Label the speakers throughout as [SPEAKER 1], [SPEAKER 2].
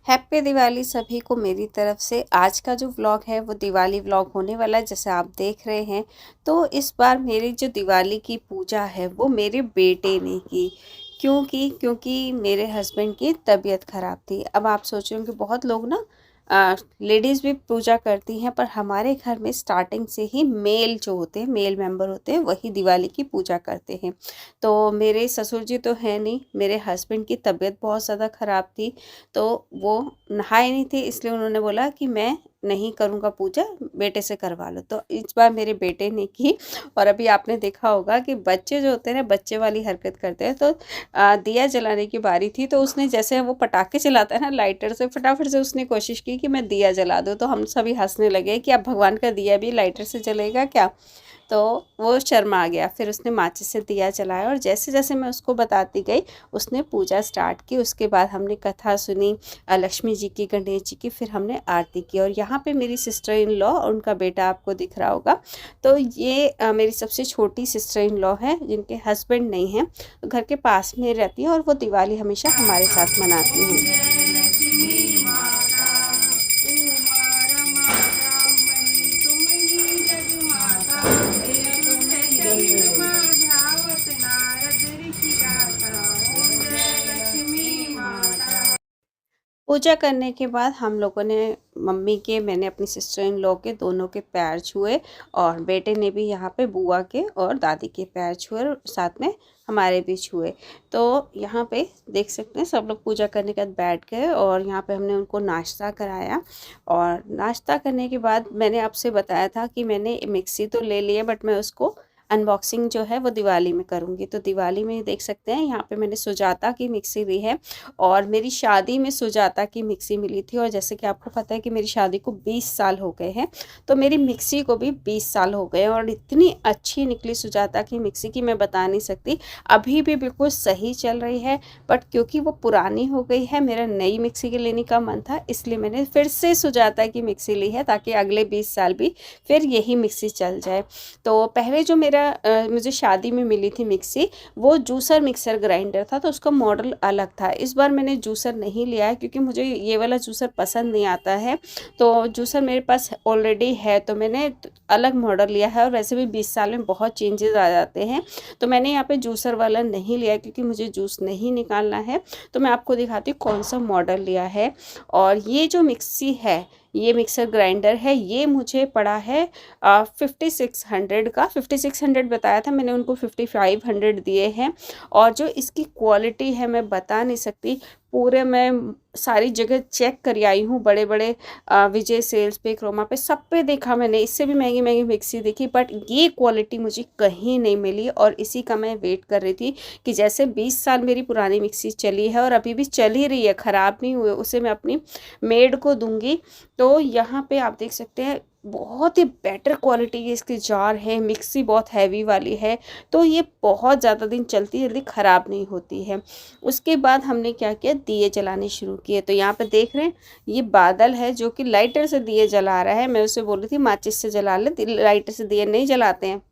[SPEAKER 1] Happy Diwali सभी को मेरी तरफ से। आज का जो व्लॉग है वो दिवाली व्लॉग होने वाला है, जैसे आप देख रहे हैं। तो इस बार मेरी जो दिवाली की पूजा है वो मेरे बेटे ने की। क्योंकि मेरे हस्बैंड की तबीयत ख़राब थी। अब आप सोच रहे हो कि बहुत लोग ना लेडीज़ भी पूजा करती हैं, पर हमारे घर में स्टार्टिंग से ही मेल जो होते हैं, मेल मेंबर होते हैं, वही दिवाली की पूजा करते हैं। तो मेरे ससुर जी तो हैं नहीं, मेरे हस्बैंड की तबीयत बहुत ज़्यादा ख़राब थी, तो वो नहाए नहीं थे, इसलिए उन्होंने बोला कि मैं नहीं करूँगा पूजा, बेटे से करवा लो। तो इस बार मेरे बेटे ने की। और अभी आपने देखा होगा कि बच्चे जो होते हैं ना, बच्चे वाली हरकत करते हैं। तो दिया जलाने की बारी थी, तो उसने जैसे वो पटाखे चलाता है ना लाइटर से, फटाफट से उसने कोशिश की कि मैं दिया जला दूँ। तो हम सभी हंसने लगे कि अब भगवान का दिया भी लाइटर से जलेगा क्या। तो वो शर्मा गया, फिर उसने माचिस से दिया जलाया, और जैसे जैसे मैं उसको बताती गई उसने पूजा स्टार्ट की। उसके बाद हमने कथा सुनी लक्ष्मी जी की, गणेश जी की, फिर हमने आरती की। और यहाँ पे मेरी सिस्टर इन लॉ और उनका बेटा आपको दिख रहा होगा। तो ये मेरी सबसे छोटी सिस्टर इन लॉ है, जिनके हस्बैंड नहीं हैं, तो घर के पास में रहती हैं, और वो दिवाली हमेशा हमारे साथ मनाती हैं। पूजा करने के बाद हम लोगों ने, मम्मी के, मैंने अपनी सिस्टर इन लॉ के, दोनों के पैर छुए, और बेटे ने भी यहाँ पे बुआ के और दादी के पैर छुए, और साथ में हमारे भी छुए। तो यहाँ पे देख सकते हैं सब लोग पूजा करने के बाद बैठ गए, और यहाँ पे हमने उनको नाश्ता कराया। और नाश्ता करने के बाद मैंने आपसे बताया था कि मैंने मिक्सी तो ले लिया, बट मैं उसको अनबॉक्सिंग जो है वो दिवाली में करूँगी। तो दिवाली में देख सकते हैं यहाँ पे मैंने सुजाता की मिक्सी ली है, और मेरी शादी में सुजाता की मिक्सी मिली थी। और जैसे कि आपको पता है कि मेरी शादी को 20 साल हो गए हैं, तो मेरी मिक्सी को भी 20 साल हो गए, और इतनी अच्छी निकली सुजाता की मिक्सी की मैं बता नहीं सकती। अभी भी बिल्कुल सही चल रही है, बट क्योंकि वो पुरानी हो गई है, मेरा नई मिक्सी के लेने का मन था, इसलिए मैंने फिर से सुजाता की मिक्सी ली है, ताकि अगले 20 साल भी फिर यही मिक्सी चल जाए। तो पहले जो मेरा मुझे शादी में मिली थी मिक्सी, वो जूसर मिक्सर ग्राइंडर था, तो उसका मॉडल अलग था। इस बार मैंने जूसर नहीं लिया है, क्योंकि मुझे ये वाला जूसर पसंद नहीं आता है। तो जूसर मेरे पास ऑलरेडी है, तो मैंने अलग मॉडल लिया है। और वैसे भी 20 साल में बहुत चेंजेस आ जाते हैं, तो मैंने यहाँ पे जूसर वाला नहीं लिया, क्योंकि मुझे जूस नहीं निकालना है। तो मैं आपको दिखाती हूँ कौन सा मॉडल लिया है। और ये जो मिक्सी है, ये मिक्सर ग्राइंडर है, ये मुझे पड़ा है 5600 का। 5600 बताया था, मैंने उनको 5500 दिए हैं। और जो इसकी क्वालिटी है मैं बता नहीं सकती। पूरे मैं सारी जगह चेक कर आई हूँ, बड़े बड़े विजय सेल्स पे, क्रोमा पे, सब पे देखा मैंने, इससे भी महंगी महंगी मिक्सी देखी, बट ये क्वालिटी मुझे कहीं नहीं मिली। और इसी का मैं वेट कर रही थी कि जैसे 20 साल मेरी पुरानी मिक्सी चली है और अभी भी चल ही रही है, ख़राब नहीं हुए, उसे मैं अपनी मेड को दूंगी। तो यहाँ पे आप देख सकते हैं बहुत ही बेटर क्वालिटी की इसकी जार है, मिक्सी बहुत हैवी वाली है, तो ये बहुत ज़्यादा दिन चलती है, जल्दी ख़राब नहीं होती है। उसके बाद हमने क्या किया, दिए जलाने शुरू किए। तो यहाँ पे देख रहे हैं ये बादल है जो कि लाइटर से दिए जला रहा है। मैं उसे बोल रही थी माचिस से जला ले, लाइटर से दिए नहीं जलाते हैं।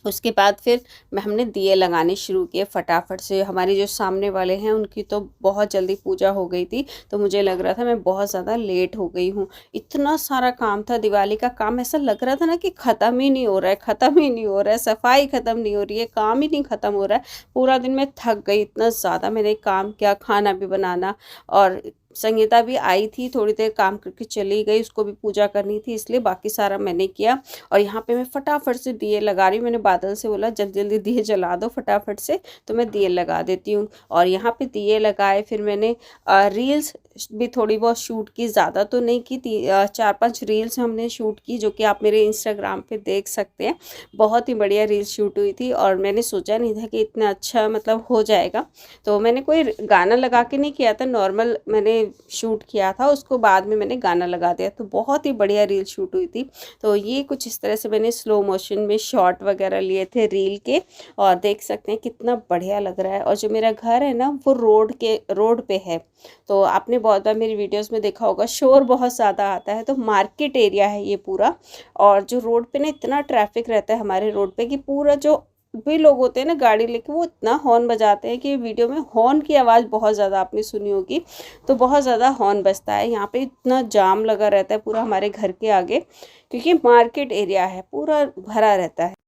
[SPEAKER 1] उसके बाद फिर हमने दिए लगाने शुरू किए फटाफट से। हमारे जो सामने वाले हैं उनकी तो बहुत जल्दी पूजा हो गई थी, तो मुझे लग रहा था मैं बहुत ज़्यादा लेट हो गई हूँ। इतना सारा काम था, दिवाली का काम ऐसा लग रहा था ना कि ख़त्म ही नहीं हो रहा है, ख़त्म ही नहीं हो रहा है, सफाई ख़त्म नहीं हो रही है, काम ही नहीं ख़त्म हो रहा है। पूरा दिन मैं थक गई, इतना ज़्यादा मैंने काम किया, खाना भी बनाना। और संगीता भी आई थी, थोड़ी देर काम करके चली गई, उसको भी पूजा करनी थी, इसलिए बाकी सारा मैंने किया। और यहाँ पे मैं फटाफट से दिए लगा रही हूँ। मैंने बादल से बोला जल्दी जल्दी दिए जला दो फटाफट से, तो मैं दिए लगा देती हूँ। और यहाँ पे दिए लगाए, फिर मैंने रील्स भी थोड़ी बहुत शूट की, ज़्यादा तो नहीं की थी, 4-5 रील्स हमने शूट की, जो कि आप मेरे इंस्टाग्राम पे देख सकते हैं। बहुत ही बढ़िया रील्स शूट हुई थी, और मैंने सोचा नहीं था कि इतना अच्छा मतलब हो जाएगा। तो मैंने कोई गाना लगा के नहीं किया था, नॉर्मल मैंने शूट किया था, उसको बाद में मैंने गाना लगा दिया, तो बहुत ही बढ़िया रील शूट हुई थी। तो ये कुछ इस तरह से मैंने स्लो मोशन में शॉट वगैरह लिए थे रील के, और देख सकते हैं कितना बढ़िया लग रहा है। और जो मेरा घर है ना वो रोड पे है, तो आपने बहुत बार मेरी वीडियोस में देखा होगा शोर बहुत ज़्यादा आता है, तो मार्केट एरिया है ये पूरा। और जो रोड पे ना इतना ट्रैफिक रहता है हमारे रोड पे कि पूरा जो भी लोग होते हैं ना गाड़ी लेके, वो इतना हॉर्न बजाते हैं कि वीडियो में हॉर्न की आवाज़ बहुत ज़्यादा आपने सुनी होगी। तो बहुत ज़्यादा हॉर्न बजता है। यहाँ पे इतना जाम लगा रहता है पूरा हमारे घर के आगे, क्योंकि मार्केट एरिया है, पूरा भरा रहता है।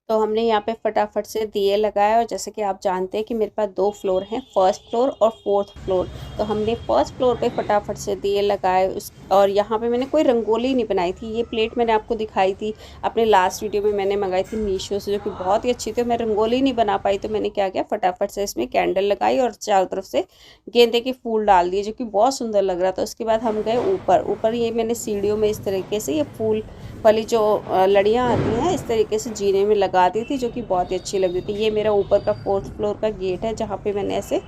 [SPEAKER 1] तो हमने यहाँ पे फटाफट से दिए लगाए, और जैसे कि आप जानते हैं कि मेरे पास 2 फ्लोर हैं, फर्स्ट फ्लोर और फोर्थ फ्लोर। तो हमने फर्स्ट फ्लोर पे फटाफट से दिए लगाए उस, और यहाँ पे मैंने कोई रंगोली नहीं बनाई थी। ये प्लेट मैंने आपको दिखाई थी अपने लास्ट वीडियो में, मैंने मंगाई थी मीशो से, जो कि बहुत ही अच्छी थी। मैं रंगोली नहीं बना पाई, तो मैंने क्या किया, फटाफट से इसमें कैंडल लगाई और चारों तरफ से गेंदे के फूल डाल दिए, जो कि बहुत सुंदर लग रहा था। उसके बाद हम गए ऊपर। ऊपर ये मैंने सीढ़ियों में इस तरीके से ये फूल वाली जो लड़ियाँ आती हैं, इस तरीके से जीने में लगा दी थी, जो कि बहुत ही अच्छी लग रही थी। ये मेरा ऊपर का फोर्थ फ्लोर का गेट है, जहाँ पे मैंने ऐसे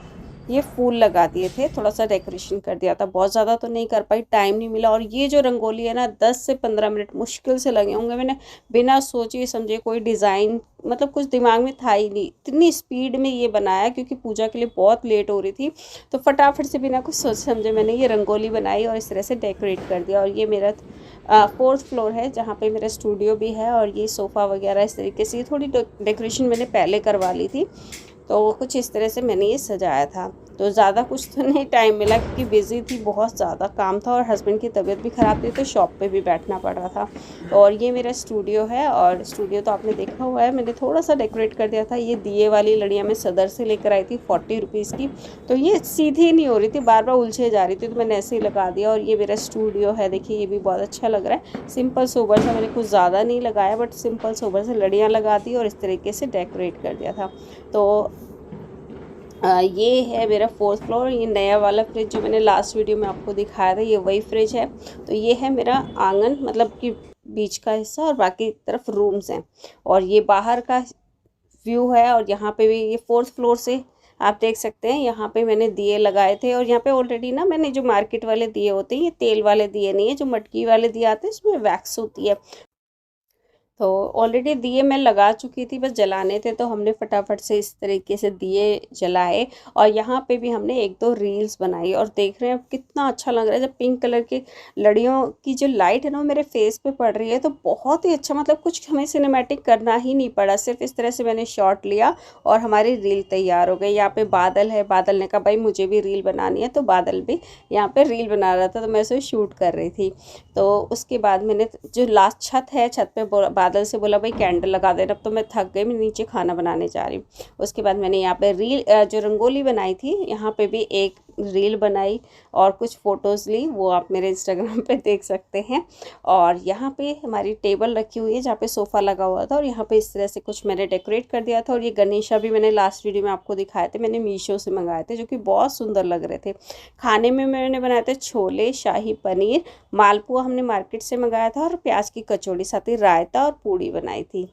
[SPEAKER 1] ये फूल लगा दिए थे, थोड़ा सा डेकोरेशन कर दिया था। बहुत ज़्यादा तो नहीं कर पाई, टाइम नहीं मिला। और ये जो रंगोली है ना, 10 से 15 मिनट मुश्किल से लगे होंगे। मैंने बिना सोचे समझे कोई डिज़ाइन, मतलब कुछ दिमाग में था ही नहीं, इतनी स्पीड में ये बनाया, क्योंकि पूजा के लिए बहुत लेट हो रही थी। तो फटाफट से बिना कुछ सोच समझे मैंने ये रंगोली बनाई और इस तरह से डेकोरेट कर दिया। और ये मेरा फोर्थ फ्लोर है, जहाँ पे मेरा स्टूडियो भी है। और ये सोफ़ा वगैरह इस तरीके से, थोड़ी डेकोरेशन मैंने पहले करवा ली थी, तो कुछ इस तरह से मैंने ये सजाया था। तो ज़्यादा कुछ तो नहीं टाइम मिला, क्योंकि बिज़ी थी, बहुत ज़्यादा काम था, और हस्बैंड की तबीयत भी ख़राब थी, तो शॉप पे भी बैठना पड़ रहा था। और ये मेरा स्टूडियो है, और स्टूडियो तो आपने देखा हुआ है, मैंने थोड़ा सा डेकोरेट कर दिया था। ये दिए वाली लड़ियाँ मैं सदर से लेकर आई थी 40 रुपीज़ की, तो ये सीधी नहीं हो रही थी, बार बार उलझे जा रही थी, तो मैंने ऐसे ही लगा दिया। और ये मेरा स्टूडियो है, देखिए ये भी बहुत अच्छा लग रहा है। सिंपल सोबर सा, मैंने कुछ ज़्यादा नहीं लगाया, बट सिंपल सोबर से लड़ियाँ लगा दी और इस तरीके से डेकोरेट कर दिया था। तो ये है मेरा फोर्थ फ्लोर। ये नया वाला फ्रिज जो मैंने लास्ट वीडियो में आपको दिखाया था, ये वही फ्रिज है। तो ये है मेरा आंगन, मतलब कि बीच का हिस्सा, और बाकी तरफ रूम्स हैं। और ये बाहर का व्यू है। और यहाँ पे भी ये फोर्थ फ्लोर से आप देख सकते हैं, यहाँ पे मैंने दिए लगाए थे। और यहाँ पे ऑलरेडी ना मैंने जो मार्केट वाले दिए होते हैं, ये तेल वाले दिए नहीं है, जो मटकी वाले दिए आते हैं, इसमें वैक्स होती है। तो ऑलरेडी दिए मैं लगा चुकी थी, बस जलाने थे, तो हमने फटाफट से इस तरीके से दिए जलाए। और यहाँ पे भी हमने 1-2 रील्स बनाई, और देख रहे हैं कितना अच्छा लग रहा है। जब पिंक कलर की लड़ियों की जो लाइट है ना, वो मेरे फेस पे पड़ रही है, तो बहुत ही अच्छा, मतलब कुछ हमें सिनेमैटिक करना ही नहीं पड़ा, सिर्फ इस तरह से मैंने शॉट लिया और हमारी रील तैयार हो गई। यहाँ पे बादल है, बादल ने कहा भाई मुझे भी रील बनानी है, तो बादल भी यहाँ पे रील बना रहा था, तो मैं उसे शूट कर रही थी। तो उसके बाद मैंने जो लास्ट छत है, छत पे बादल से बोला भाई कैंडल लगा देना। अब तो मैं थक गई, मैं नीचे खाना बनाने जा रही हूँ। उसके बाद मैंने यहाँ पे रील जो रंगोली बनाई थी, यहाँ पे भी एक रील बनाई और कुछ फ़ोटोज़ ली, वो आप मेरे इंस्टाग्राम पे देख सकते हैं। और यहाँ पे हमारी टेबल रखी हुई है, जहाँ पे सोफ़ा लगा हुआ था, और यहाँ पे इस तरह से कुछ मैंने डेकोरेट कर दिया था। और ये गणेशा भी मैंने लास्ट वीडियो में आपको दिखाए थे, मैंने मीशो से मंगाए थे, जो कि बहुत सुंदर लग रहे थे। खाने में मैंने बनाए थे छोले, शाही पनीर, मालपुआ हमने मार्केट से मंगाया था, और प्याज की कचौड़ी, साथ ही रायता और पूड़ी बनाई थी।